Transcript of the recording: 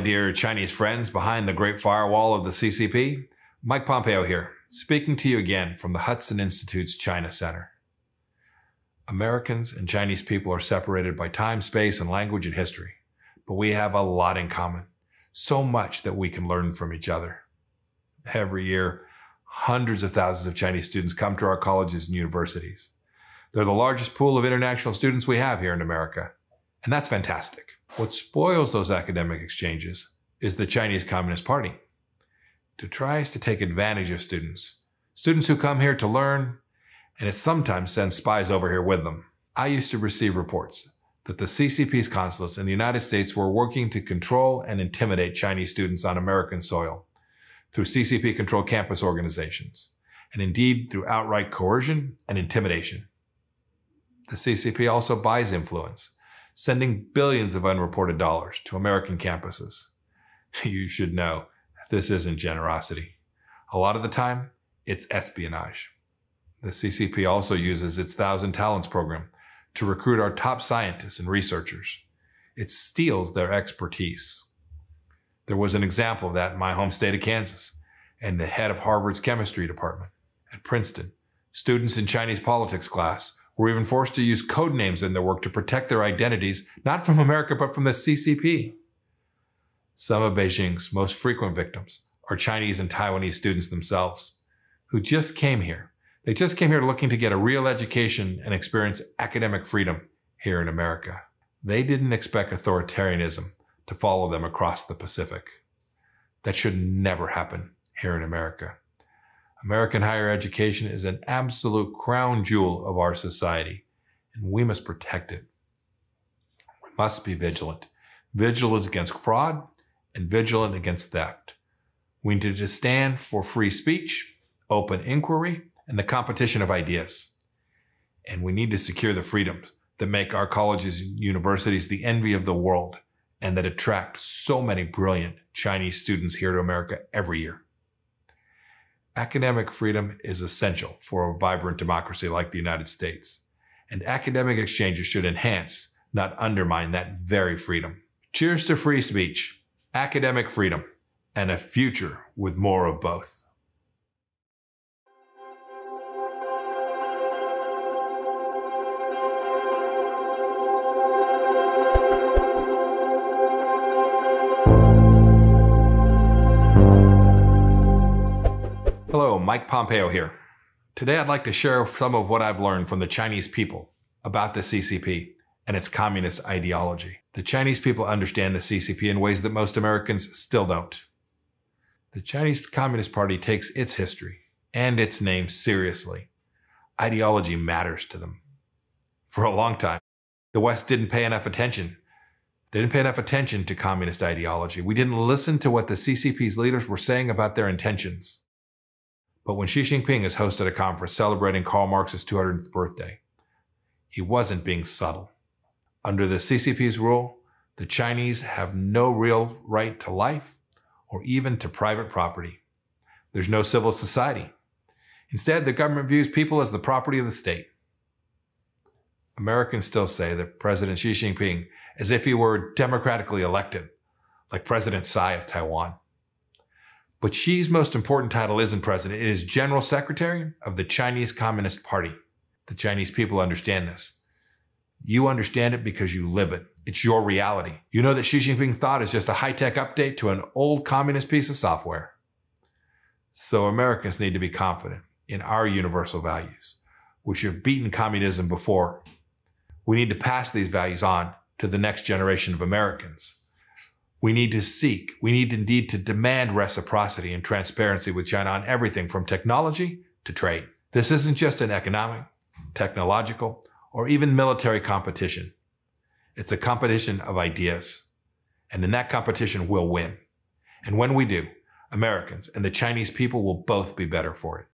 dear Chinese friends behind the great firewall of the CCP. Mike Pompeo here, speaking to you again from the Hudson Institute's China Center. Americans and Chinese people are separated by time, space, and language and history, but we have a lot in common, so much that we can learn from each other. Every year, hundreds of thousands of Chinese students come to our colleges and universities. They're the largest pool of international students we have here in America, and that's fantastic. What spoils those academic exchanges is the Chinese Communist Party. It tries to take advantage of students who come here to learn, and it sometimes sends spies over here with them. I used to receive reports that the CCP's consulates in the United States were working to control and intimidate Chinese students on American soil through CCP-controlled campus organizations, and indeed through outright coercion and intimidation. The CCP also buys influence, sending billions of unreported dollars to American campuses. You should know this isn't generosity. A lot of the time, it's espionage. The CCP also uses its Thousand Talents program to recruit our top scientists and researchers. It steals their expertise. There was an example of that in my home state of Kansas, and the head of Harvard's chemistry department. At Princeton, students in Chinese politics class were even forced to use code names in their work to protect their identities, not from America, but from the CCP. Some of Beijing's most frequent victims are Chinese and Taiwanese students themselves, who just came here. They just came here looking to get a real education and experience academic freedom here in America. They didn't expect authoritarianism to follow them across the Pacific. That should never happen here in America. American higher education is an absolute crown jewel of our society, and we must protect it. We must be vigilant. Vigilant against fraud and vigilant against theft. We need to stand for free speech, open inquiry, and the competition of ideas. And we need to secure the freedoms that make our colleges and universities the envy of the world and that attract so many brilliant Chinese students here to America every year. Academic freedom is essential for a vibrant democracy like the United States, and academic exchanges should enhance, not undermine that very freedom. Cheers to free speech, academic freedom, and a future with more of both. Hello, Mike Pompeo here. Today I'd like to share some of what I've learned from the Chinese people about the CCP and its communist ideology. The Chinese people understand the CCP in ways that most Americans still don't. The Chinese Communist Party takes its history and its name seriously. Ideology matters to them. For a long time, the West didn't pay enough attention. They didn't pay enough attention to communist ideology. We didn't listen to what the CCP's leaders were saying about their intentions. But when Xi Jinping has hosted a conference celebrating Karl Marx's 200th birthday, he wasn't being subtle. Under the CCP's rule, the Chinese have no real right to life or even to private property. There's no civil society. Instead, the government views people as the property of the state. Americans still say that President Xi Jinping as if he were democratically elected, like President Tsai of Taiwan. But Xi's most important title isn't president. It is General Secretary of the Chinese Communist Party. The Chinese people understand this. You understand it because you live it. It's your reality. You know that Xi Jinping thought is just a high-tech update to an old communist piece of software. So Americans need to be confident in our universal values, which have beaten communism before. We need to pass these values on to the next generation of Americans. We need to seek, we need indeed to demand reciprocity and transparency with China on everything from technology to trade. This isn't just an economic, technological, or even military competition. It's a competition of ideas. And in that competition, we'll win. And when we do, Americans and the Chinese people will both be better for it.